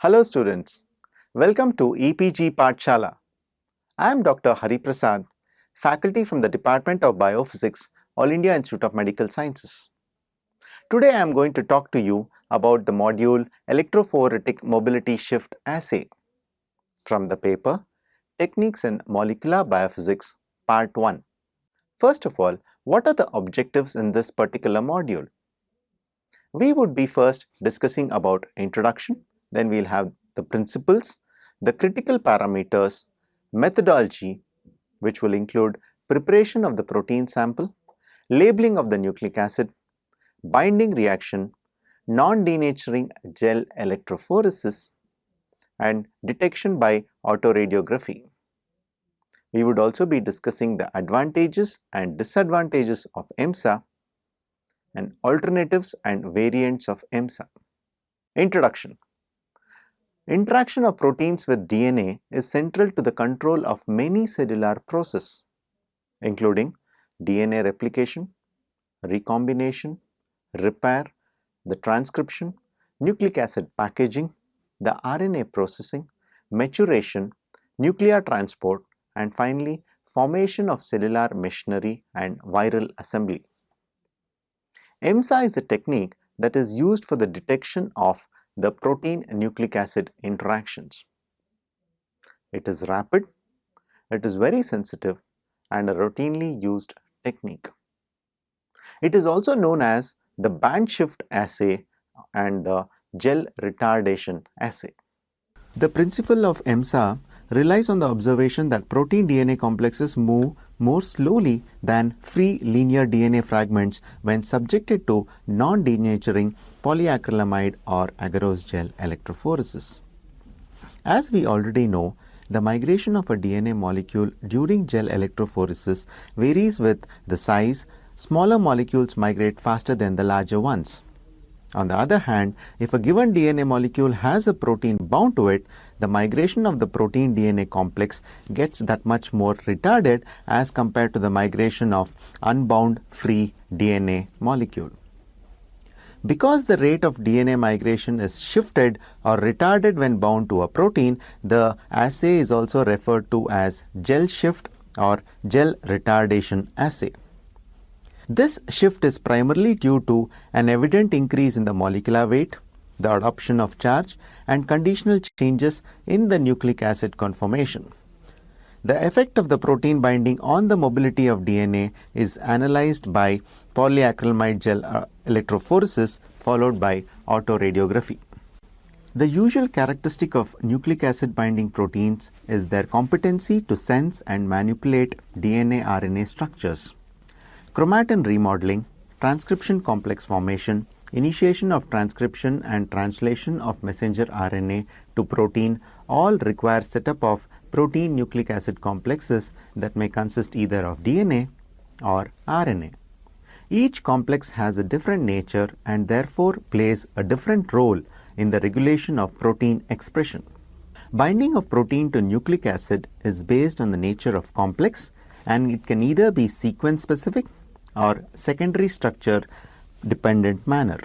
Hello students, welcome to EPG Pathshala. I am Dr. Hari Prasad, faculty from the Department of Biophysics, All India Institute of Medical Sciences. Today I am going to talk to you about the module Electrophoretic Mobility Shift Assay from the paper Techniques in Molecular Biophysics Part 1. First of all, what are the objectives in this particular module? We would be first discussing about introduction, then we'll have the principles, the critical parameters, methodology, which will include preparation of the protein sample, labeling of the nucleic acid, binding reaction, non-denaturing gel electrophoresis, and detection by autoradiography. We would also be discussing the advantages and disadvantages of EMSA and alternatives and variants of EMSA. Introduction. Interaction of proteins with DNA is central to the control of many cellular processes, including DNA replication, recombination, repair, the transcription, nucleic acid packaging, the RNA processing, maturation, nuclear transport, and finally formation of cellular machinery and viral assembly. EMSA is a technique that is used for the detection of the protein nucleic acid interactions. It is rapid, it is very sensitive, and a routinely used technique. It is also known as the band shift assay and the gel retardation assay. The principle of EMSA relies on the observation that protein DNA complexes move more slowly than free linear DNA fragments when subjected to non-denaturing polyacrylamide or agarose gel electrophoresis. As we already know, the migration of a DNA molecule during gel electrophoresis varies with the size. Smaller molecules migrate faster than the larger ones. On the other hand, if a given DNA molecule has a protein bound to it, the migration of the protein DNA complex gets that much more retarded as compared to the migration of unbound free DNA molecule. Because the rate of DNA migration is shifted or retarded when bound to a protein, the assay is also referred to as gel shift or gel retardation assay. This shift is primarily due to an evident increase in the molecular weight, the adoption of charge, and conditional changes in the nucleic acid conformation. The effect of the protein binding on the mobility of DNA is analyzed by polyacrylamide gel electrophoresis followed by autoradiography. The usual characteristic of nucleic acid binding proteins is their competency to sense and manipulate DNA RNA structures. Chromatin remodeling, transcription complex formation, initiation of transcription and translation of messenger RNA to protein all require setup of protein nucleic acid complexes that may consist either of DNA or RNA. Each complex has a different nature and therefore plays a different role in the regulation of protein expression. Binding of protein to nucleic acid is based on the nature of complex, and it can either be sequence specific or secondary structure dependent manner.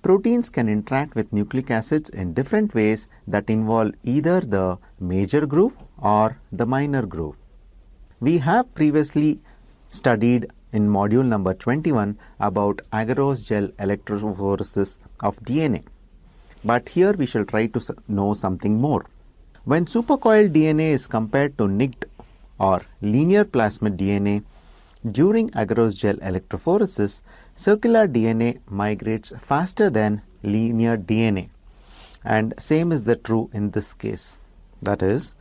Proteins can interact with nucleic acids in different ways that involve either the major groove or the minor groove. We have previously studied in module number 21 about agarose gel electrophoresis of DNA. But here we shall try to know something more. When supercoiled DNA is compared to nicked or linear plasmid DNA, during agarose gel electrophoresis, circular DNA migrates faster than linear DNA, and same is the true in this case. That is,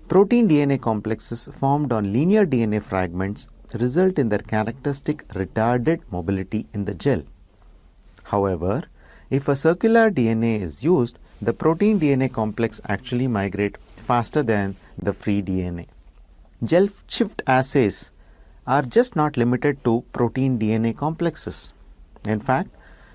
protein DNA complexes formed on linear DNA fragments result in their characteristic retarded mobility in the gel. However, if a circular DNA is used, the protein DNA complex actually migrate faster than the free DNA. Gel shift assays are just not limited to protein DNA complexes. In fact,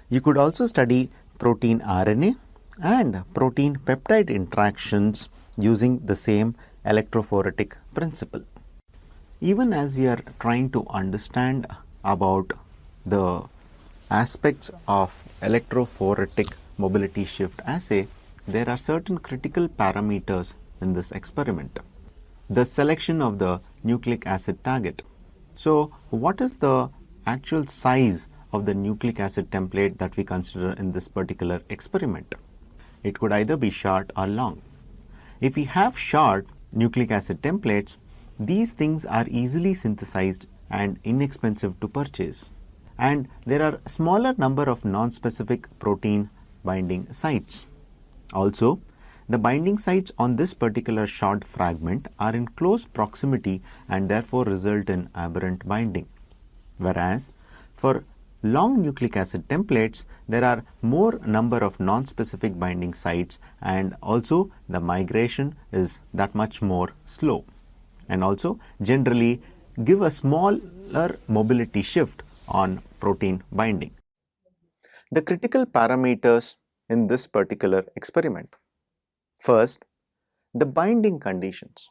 you could also study protein RNA and protein peptide interactions using the same electrophoretic principle. Even as we are trying to understand about the aspects of electrophoretic mobility shift assay, there are certain critical parameters in this experiment. The selection of the nucleic acid target. So, what is the actual size of the nucleic acid template that we consider in this particular experiment? It could either be short or long. If we have short nucleic acid templates, these things are easily synthesized and inexpensive to purchase. And there are smaller number of non-specific protein binding sites. Also, the binding sites on this particular short fragment are in close proximity and therefore result in aberrant binding. Whereas, for long nucleic acid templates, there are more number of non-specific binding sites, and also the migration is that much more slow, and also generally give a smaller mobility shift on protein binding. The critical parameters in this particular experiment. First, the binding conditions.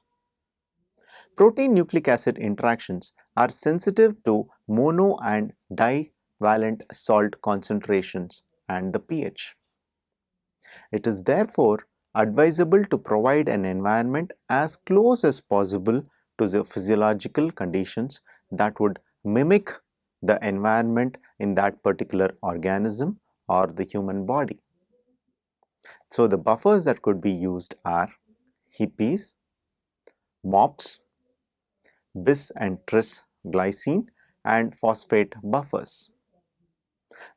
Protein nucleic acid interactions are sensitive to mono and divalent salt concentrations and the pH. It is therefore advisable to provide an environment as close as possible to the physiological conditions that would mimic the environment in that particular organism or the human body. So, the buffers that could be used are HIPPIs, MOPs, bis and tris glycine and phosphate buffers.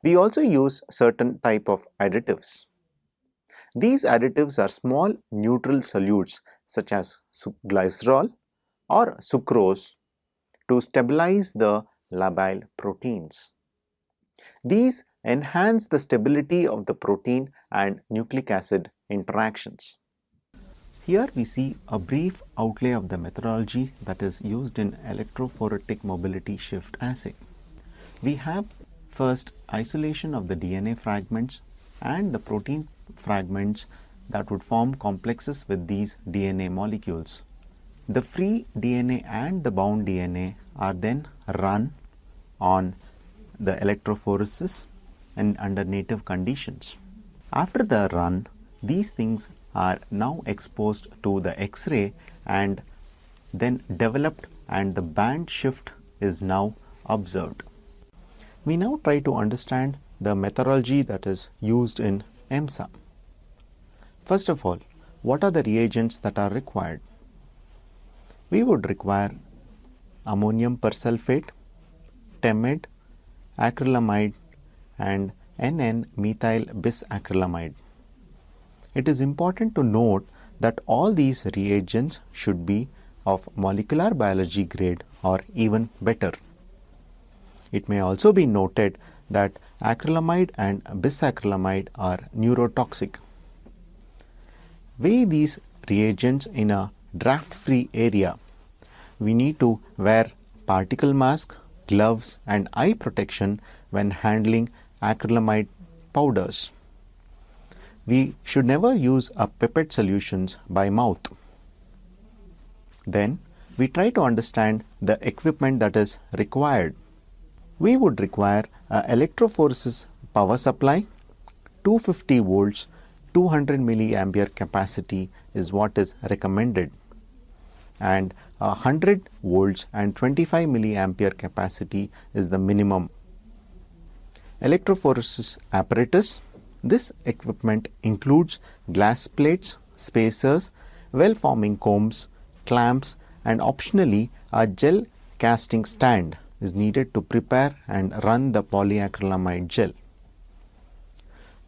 We also use certain type of additives. These additives are small neutral solutes such as glycerol or sucrose to stabilize the labile proteins. These enhance the stability of the protein and nucleic acid interactions. Here we see a brief outlay of the methodology that is used in electrophoretic mobility shift assay. We have first isolation of the DNA fragments and the protein fragments that would form complexes with these DNA molecules. The free DNA and the bound DNA are then run on the electrophoresis and under native conditions. After the run, these things are now exposed to the X-ray and then developed, and the band shift is now observed. We now try to understand the methodology that is used in EMSA. First of all, what are the reagents that are required? We would require ammonium persulfate, TEMID, acrylamide and NN-methyl bisacrylamide. It is important to note that all these reagents should be of molecular biology grade or even better. It may also be noted that acrylamide and bisacrylamide are neurotoxic. Weigh these reagents in a draft-free area. We need to wear particle mask, gloves and eye protection when handling acrylamide powders. We should never use a pipette solutions by mouth. Then we try to understand the equipment that is required. We would require an electrophoresis power supply, 250 volts, 200 milliampere capacity is what is recommended, and 100 volts and 25 milliampere capacity is the minimum. Electrophoresis apparatus. This equipment includes glass plates, spacers, well-forming combs, clamps and optionally a gel casting stand is needed to prepare and run the polyacrylamide gel.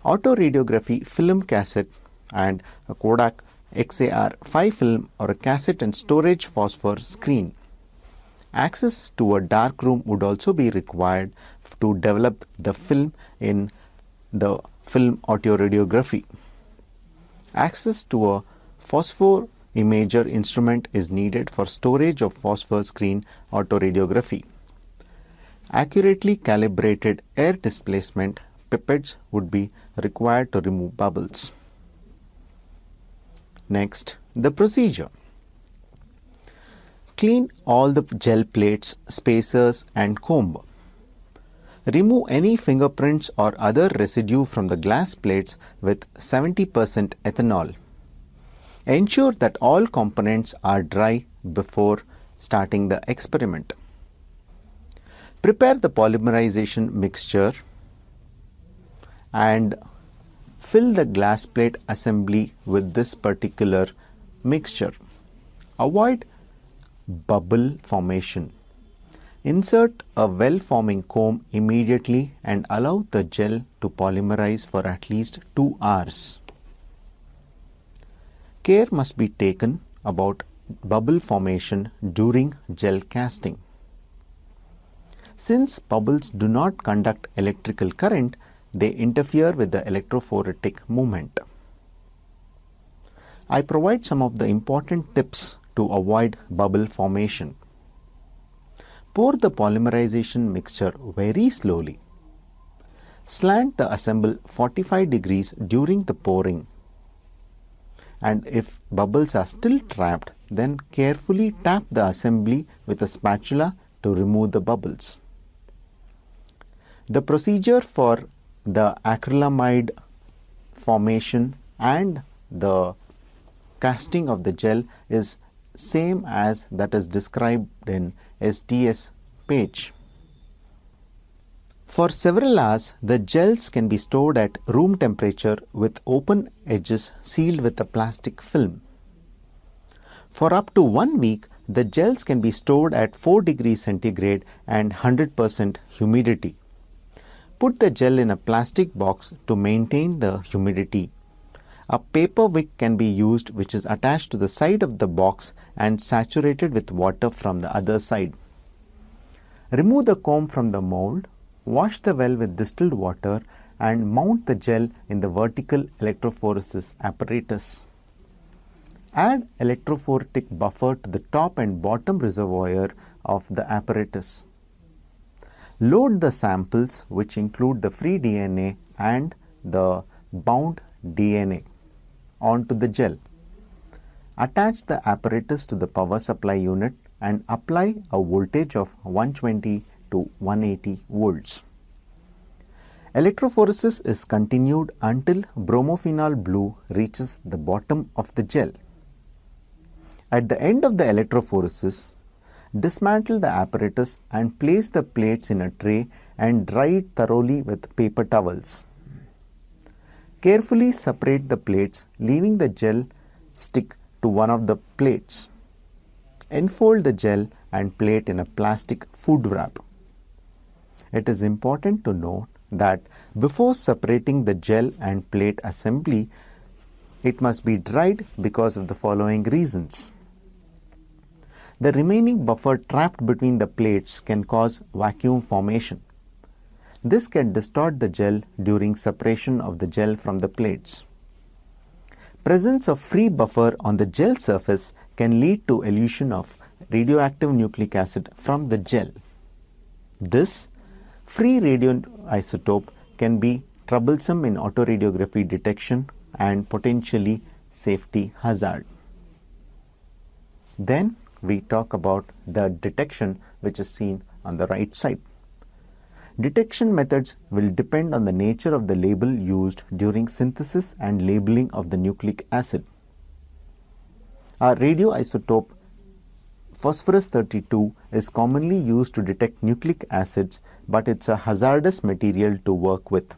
Autoradiography film cassette and a Kodak XAR5 film or a cassette and storage phosphor screen. Access to a dark room would also be required to develop the film in the film autoradiography. Access to a phosphor imager instrument is needed for storage of phosphor screen autoradiography. Accurately calibrated air displacement pipettes would be required to remove bubbles. Next, the procedure. Clean all the gel plates, spacers and comb. Remove any fingerprints or other residue from the glass plates with 70% ethanol. Ensure that all components are dry before starting the experiment. Prepare the polymerization mixture and fill the glass plate assembly with this particular mixture. Avoid bubble formation. Insert a well-forming comb immediately and allow the gel to polymerize for at least 2 hours. Care must be taken about bubble formation during gel casting. Since bubbles do not conduct electrical current, they interfere with the electrophoretic movement. I provide some of the important tips to avoid bubble formation. Pour the polymerization mixture very slowly. Slant the assemble 45 degrees during the pouring. And if bubbles are still trapped, then carefully tap the assembly with a spatula to remove the bubbles. The procedure for the acrylamide formation and the casting of the gel is same as that is described in STS page. For several hours, the gels can be stored at room temperature with open edges sealed with a plastic film. For up to 1 week, the gels can be stored at 4 degrees centigrade and 100% humidity. Put the gel in a plastic box to maintain the humidity. A paper wick can be used which is attached to the side of the box and saturated with water from the other side. Remove the comb from the mold, wash the well with distilled water and mount the gel in the vertical electrophoresis apparatus. Add electrophoretic buffer to the top and bottom reservoir of the apparatus. Load the samples, which include the free DNA and the bound DNA, onto the gel. Attach the apparatus to the power supply unit and apply a voltage of 120 to 180 volts. Electrophoresis is continued until bromophenol blue reaches the bottom of the gel. At the end of the electrophoresis, dismantle the apparatus and place the plates in a tray and dry it thoroughly with paper towels. Carefully separate the plates, leaving the gel stick to one of the plates. Enfold the gel and plate in a plastic food wrap. It is important to note that before separating the gel and plate assembly, it must be dried because of the following reasons. The remaining buffer trapped between the plates can cause vacuum formation. This can distort the gel during separation of the gel from the plates. Presence of free buffer on the gel surface can lead to elution of radioactive nucleic acid from the gel. This free radioisotope can be troublesome in autoradiography detection and potentially safety hazard. Then we talk about the detection, which is seen on the right side. Detection methods will depend on the nature of the label used during synthesis and labeling of the nucleic acid. Our radioisotope phosphorus-32 is commonly used to detect nucleic acids, but it's a hazardous material to work with.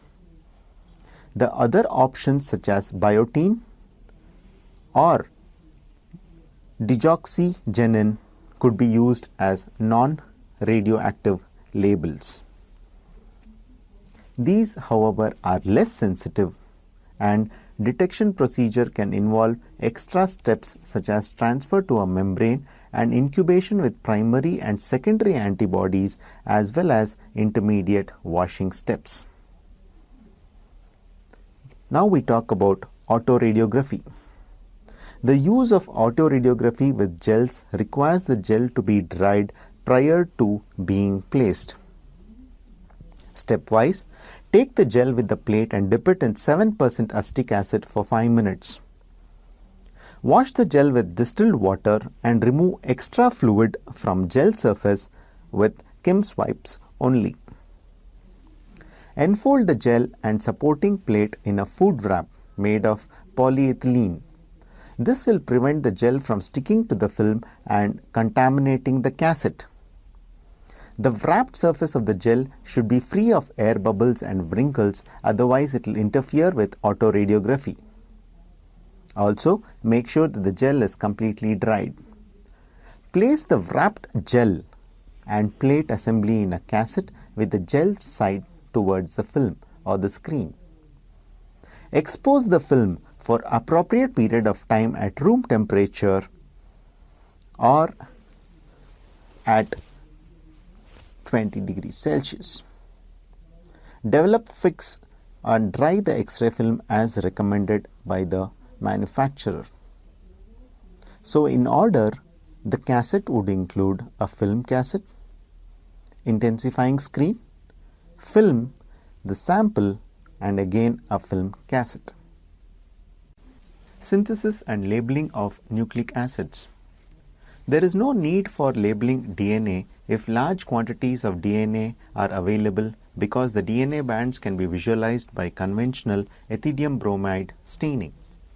The other options such as biotin or digoxygenin could be used as non-radioactive labels. These, however, are less sensitive, and detection procedure can involve extra steps such as transfer to a membrane and incubation with primary and secondary antibodies, as well as intermediate washing steps. Now we talk about autoradiography. The use of autoradiography with gels requires the gel to be dried prior to being placed. Stepwise, take the gel with the plate and dip it in 7% acetic acid for 5 minutes. Wash the gel with distilled water and remove extra fluid from gel surface with Kim's wipes only. Enfold the gel and supporting plate in a food wrap made of polyethylene. This will prevent the gel from sticking to the film and contaminating the cassette. The wrapped surface of the gel should be free of air bubbles and wrinkles, otherwise it will interfere with autoradiography. Also, make sure that the gel is completely dried. Place the wrapped gel and plate assembly in a cassette with the gel side towards the film or the screen. Expose the film for appropriate period of time at room temperature or at 20 degrees Celsius. Develop, fix and dry the X-ray film as recommended by the manufacturer. So in order, the cassette would include a film cassette, intensifying screen, film, the sample, and again a film cassette. Synthesis and labeling of nucleic acids. There is no need for labeling DNA if large quantities of DNA are available because the DNA bands can be visualized by conventional ethidium bromide staining.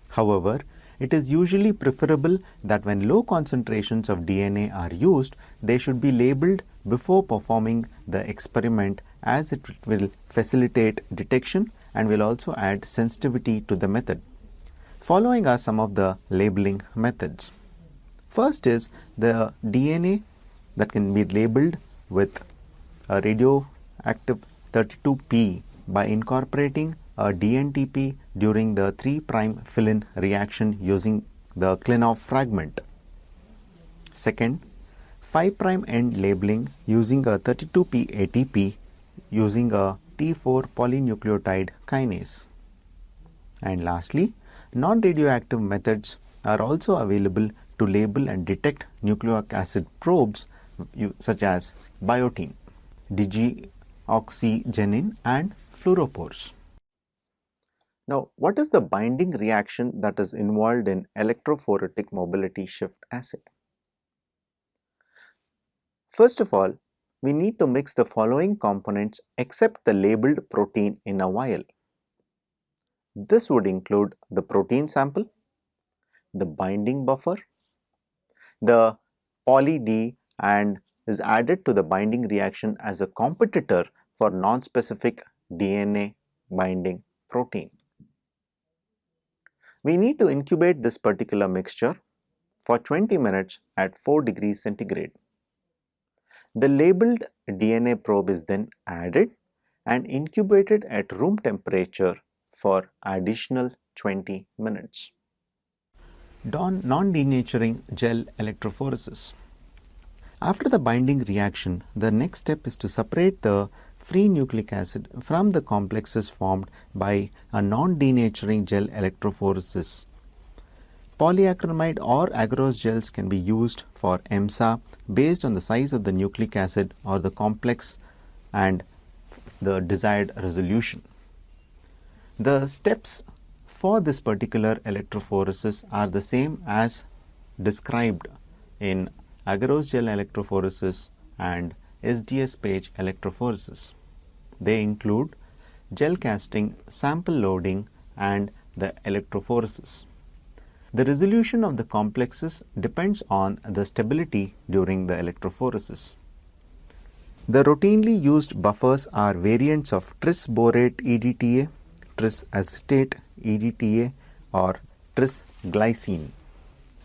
However, it is usually preferable that when low concentrations of DNA are used, they should be labeled before performing the experiment, as it will facilitate detection and will also add sensitivity to the method. Following are some of the labeling methods. First is the DNA that can be labeled with a radioactive 32P by incorporating a DNTP during the 3' fill-in reaction using the Klinov fragment. Second, 5' end labeling using a 32P ATP using a T4 polynucleotide kinase. And lastly, non-radioactive methods are also available to label and detect nucleic acid probes such as biotin, deoxygenin and fluorophores. Now, what is the binding reaction that is involved in electrophoretic mobility shift assay? First of all, we need to mix the following components except the labeled protein in a vial. This would include the protein sample, the binding buffer, the poly D, and is added to the binding reaction as a competitor for non-specific DNA binding protein. We need to incubate this particular mixture for 20 minutes at 4 degrees centigrade. The labeled DNA probe is then added and incubated at room temperature for additional 20 minutes. Non-denaturing gel electrophoresis. After the binding reaction, the next step is to separate the free nucleic acid from the complexes formed by a non-denaturing gel electrophoresis. Polyacrylamide or agarose gels can be used for EMSA based on the size of the nucleic acid or the complex and the desired resolution. The steps for this particular electrophoresis are the same as described in agarose gel electrophoresis and SDS page electrophoresis. They include gel casting, sample loading, and the electrophoresis. The resolution of the complexes depends on the stability during the electrophoresis. The routinely used buffers are variants of tris borate EDTA, tris acetate EDTA, or tris glycine.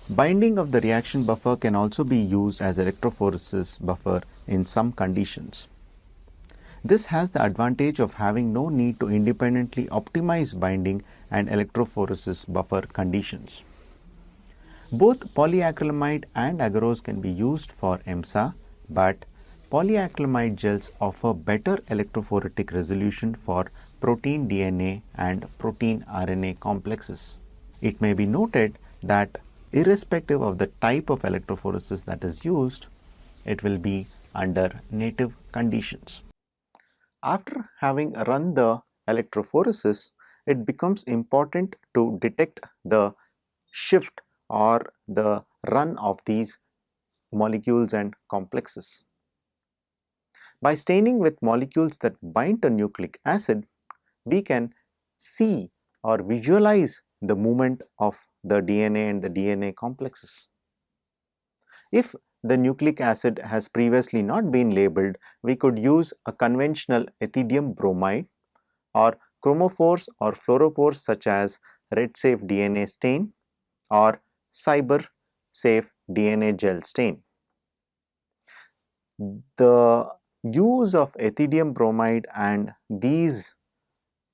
Binding of the reaction buffer can also be used as electrophoresis buffer in some conditions. This has the advantage of having no need to independently optimize binding and electrophoresis buffer conditions. Both polyacrylamide and agarose can be used for EMSA, but polyacrylamide gels offer better electrophoretic resolution for protein DNA and protein RNA complexes. It may be noted that irrespective of the type of electrophoresis that is used, it will be under native conditions. After having run the electrophoresis, it becomes important to detect the shift or the run of these molecules and complexes. By staining with molecules that bind to nucleic acid, we can see or visualize the movement of the DNA and the DNA complexes. If the nucleic acid has previously not been labeled, we could use a conventional ethidium bromide or chromophores or fluorophores such as red safe DNA stain or cyber safe DNA gel stain. The use of ethidium bromide and these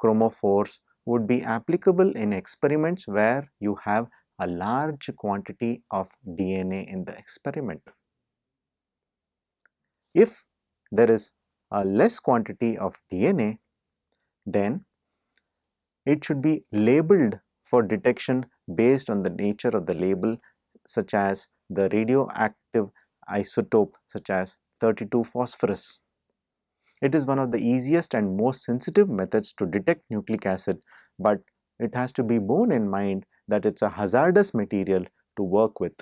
chromophores would be applicable in experiments where you have a large quantity of DNA in the experiment. If there is a less quantity of DNA, then it should be labeled for detection based on the nature of the label, such as the radioactive isotope such as 32 phosphorus. It is one of the easiest and most sensitive methods to detect nucleic acid, but it has to be borne in mind that it's a hazardous material to work with.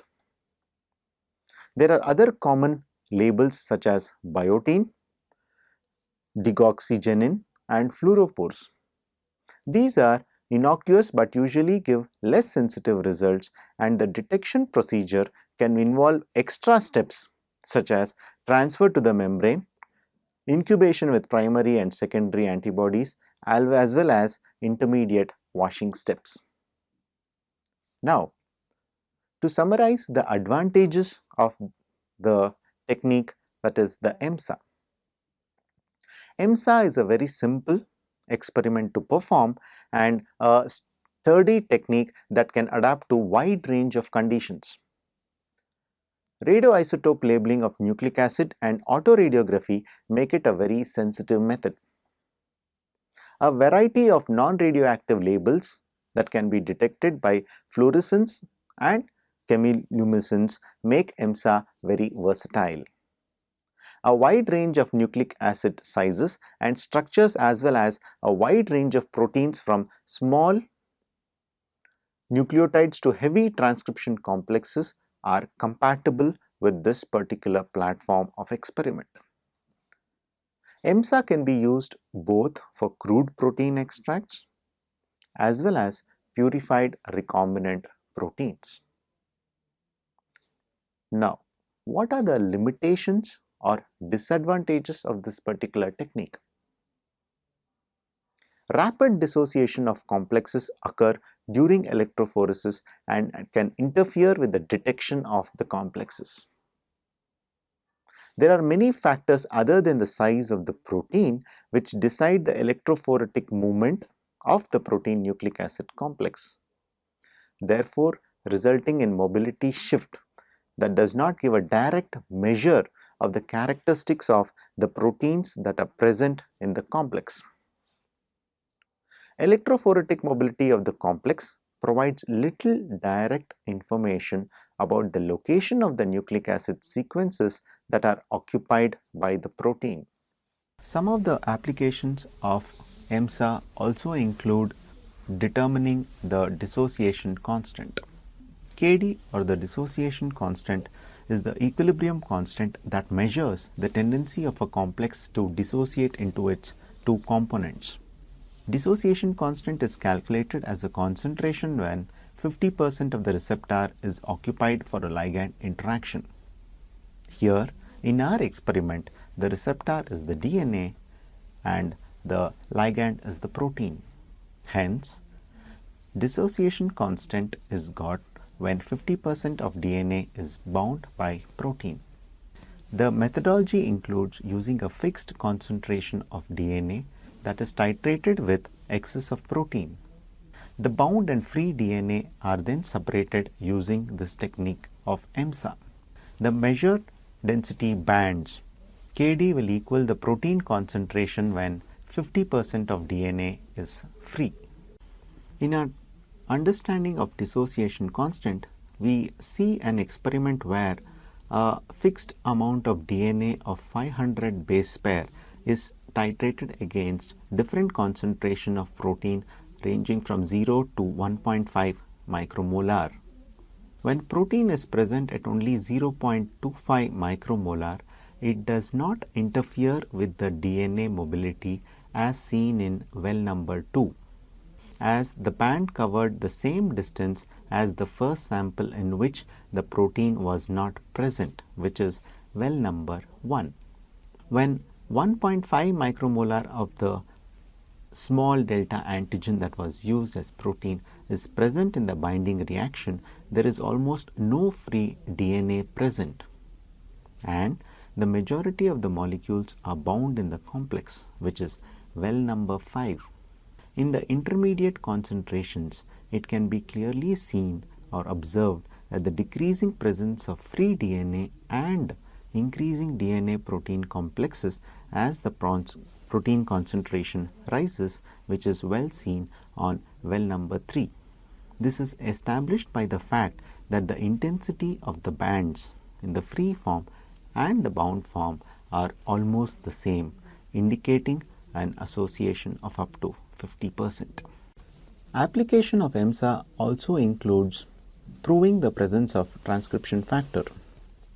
There are other common labels such as biotin, deoxygenin and fluorophores. These are innocuous but usually give less sensitive results, and the detection procedure can involve extra steps such as transfer to the membrane, incubation with primary and secondary antibodies, as well as intermediate washing steps. Now, to summarize the advantages of the technique, that is the EMSA. EMSA is a very simple experiment to perform and a sturdy technique that can adapt to wide range of conditions. Radioisotope labeling of nucleic acid and autoradiography make it a very sensitive method. A variety of non-radioactive labels that can be detected by fluorescence and chemiluminescence make EMSA very versatile. A wide range of nucleic acid sizes and structures, as well as a wide range of proteins from small nucleotides to heavy transcription complexes are compatible with this particular platform of experiment. EMSA can be used both for crude protein extracts as well as purified recombinant proteins. Now, what are the limitations or disadvantages of this particular technique? Rapid dissociation of complexes occur during electrophoresis and can interfere with the detection of the complexes. There are many factors other than the size of the protein which decide the electrophoretic movement of the protein nucleic acid complex, therefore resulting in mobility shift that does not give a direct measure of the characteristics of the proteins that are present in the complex. Electrophoretic mobility of the complex provides little direct information about the location of the nucleic acid sequences that are occupied by the protein. Some of the applications of EMSA also include determining the dissociation constant. Kd, or the dissociation constant, is the equilibrium constant that measures the tendency of a complex to dissociate into its two components. Dissociation constant is calculated as the concentration when 50% of the receptor is occupied for a ligand interaction. Here, in our experiment, the receptor is the DNA and the ligand is the protein. Hence, dissociation constant is got when 50% of DNA is bound by protein. The methodology includes using a fixed concentration of DNA that is titrated with excess of protein. The bound and free DNA are then separated using this technique of EMSA. The measured density bands Kd will equal the protein concentration when 50% of DNA is free. In our understanding of dissociation constant, we see an experiment where a fixed amount of DNA of 500 base pair is titrated against different concentration of protein ranging from 0 to 1.5 micromolar. When protein is present at only 0.25 micromolar, it does not interfere with the DNA mobility as seen in well number 2, as the band covered the same distance as the first sample in which the protein was not present, which is well number 1. When 1.5 micromolar of the small delta antigen that was used as protein is present in the binding reaction, there is almost no free DNA present, and the majority of the molecules are bound in the complex, which is well number 5. In the intermediate concentrations, it can be clearly seen or observed that the decreasing presence of free DNA and increasing DNA protein complexes as the protein concentration rises, which is well seen on well number 3. This is established by the fact that the intensity of the bands in the free form and the bound form are almost the same, indicating an association of up to 50%. Application of EMSA also includes proving the presence of transcription factor.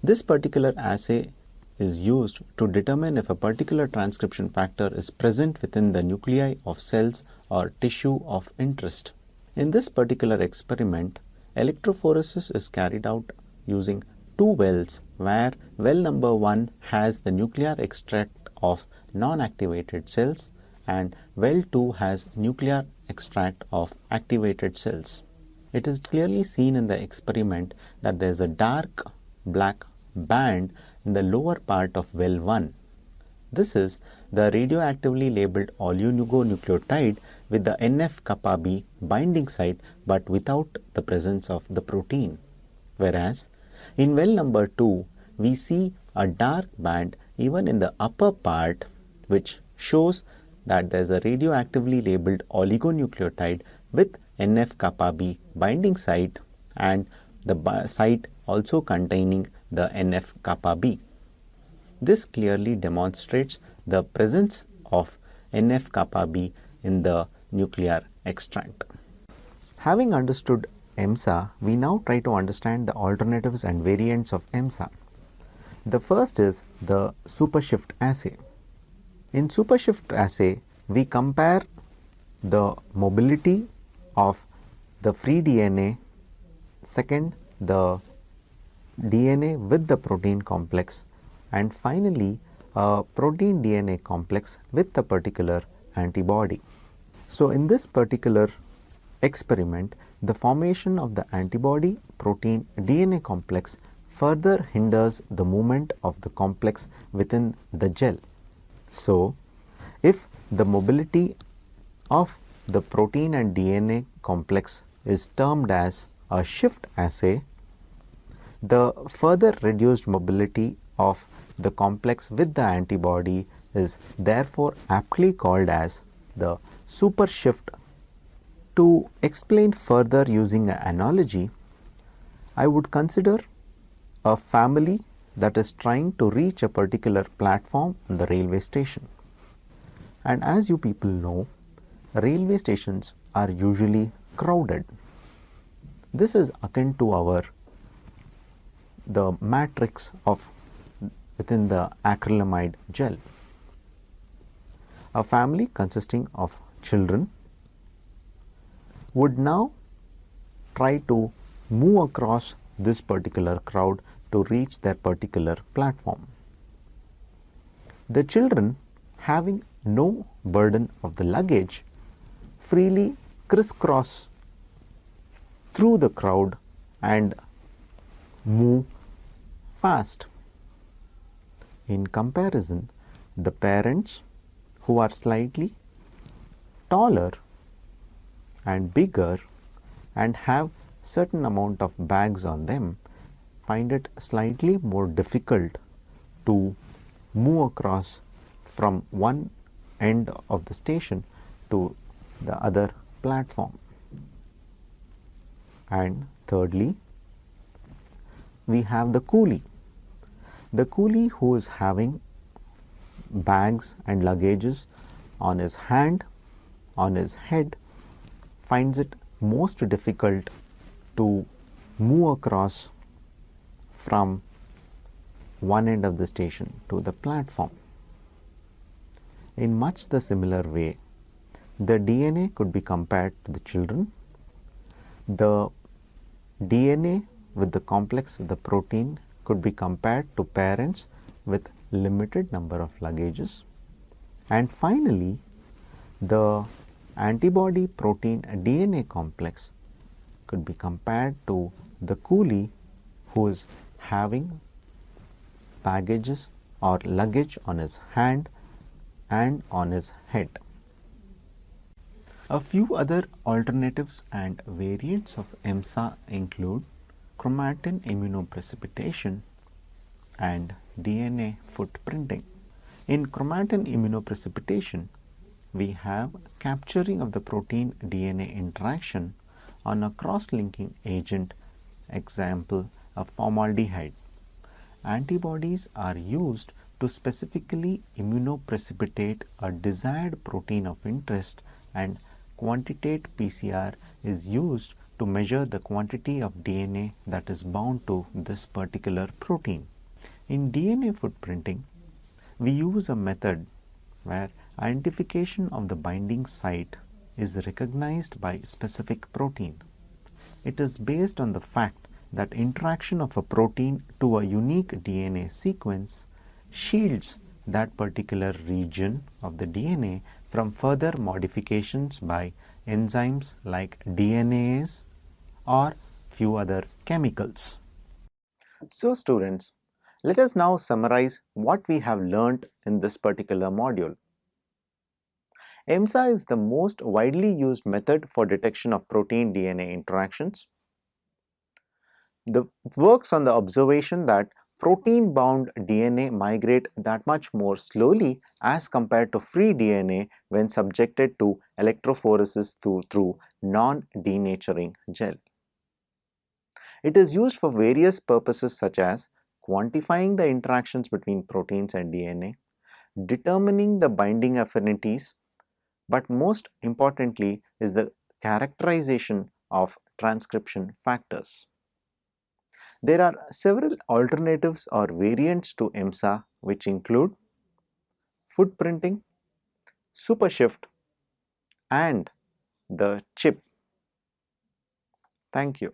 This particular assay is used to determine if a particular transcription factor is present within the nuclei of cells or tissue of interest. In this particular experiment, electrophoresis is carried out using 2 wells, where well number 1 has the nuclear extract of non-activated cells and well 2 has nuclear extract of activated cells. It is clearly seen in the experiment that there is a dark black band in the lower part of well 1. This is the radioactively labeled oligonucleotide with the NF-kappa B binding site but without the presence of the protein. Whereas in well number 2, we see a dark band even in the upper part, which shows that there is a radioactively labeled oligonucleotide with NF-kappa B binding site and the site also containing the NF-kappa B. This clearly demonstrates the presence of NF-kappa B in the nuclear extract. Having understood EMSA, we now try to understand the alternatives and variants of EMSA. The first is the supershift assay. In supershift assay, we compare the mobility of the free DNA, second the DNA with the protein complex, and finally a protein DNA complex with a particular antibody. So in this particular experiment, the formation of the antibody protein DNA complex further hinders the movement of the complex within the gel. So if the mobility of the protein and DNA complex is termed as a shift assay, the further reduced mobility of the complex with the antibody is therefore aptly called as the supershift. To explain further using an analogy, I would consider a family that is trying to reach a particular platform on the railway station. And as you people know, railway stations are usually crowded. This is akin to the matrix of within the acrylamide gel. A family consisting of children would now try to move across this particular crowd to reach their particular platform. The children, having no burden of the luggage, freely crisscross through the crowd and move fast. In comparison, the parents, who are slightly taller and bigger and have certain amount of bags on them, find it slightly more difficult to move across from one end of the station to the other platform. And thirdly, we have the coolie. The coolie who is having bags and luggages on his hand, on his head, finds it most difficult to move across from one end of the station to the platform. In much the similar way, the DNA could be compared to the children. The DNA with the complex of the protein could be compared to parents with limited number of luggages. And finally, the antibody protein DNA complex could be compared to the coolie who is having baggages or luggage on his hand and on his head. A few other alternatives and variants of EMSA include chromatin immunoprecipitation and DNA footprinting. In chromatin immunoprecipitation, we have capturing of the protein DNA interaction on a cross-linking agent, example a formaldehyde. Antibodies are used to specifically immunoprecipitate a desired protein of interest, and quantitate PCR is used to measure the quantity of DNA that is bound to this particular protein. In DNA footprinting, we use a method where identification of the binding site is recognized by specific protein. It is based on the fact that interaction of a protein to a unique DNA sequence shields that particular region of the DNA from further modifications by enzymes like DNase or few other chemicals. So students, let us now summarize what we have learnt in this particular module. EMSA is the most widely used method for detection of protein DNA interactions. It works on the observation that protein-bound DNA migrate that much more slowly as compared to free DNA when subjected to electrophoresis through non-denaturing gel. It is used for various purposes such as quantifying the interactions between proteins and DNA, determining the binding affinities, but most importantly is the characterization of transcription factors. There are several alternatives or variants to EMSA which include footprinting, supershift, and the chip. Thank you.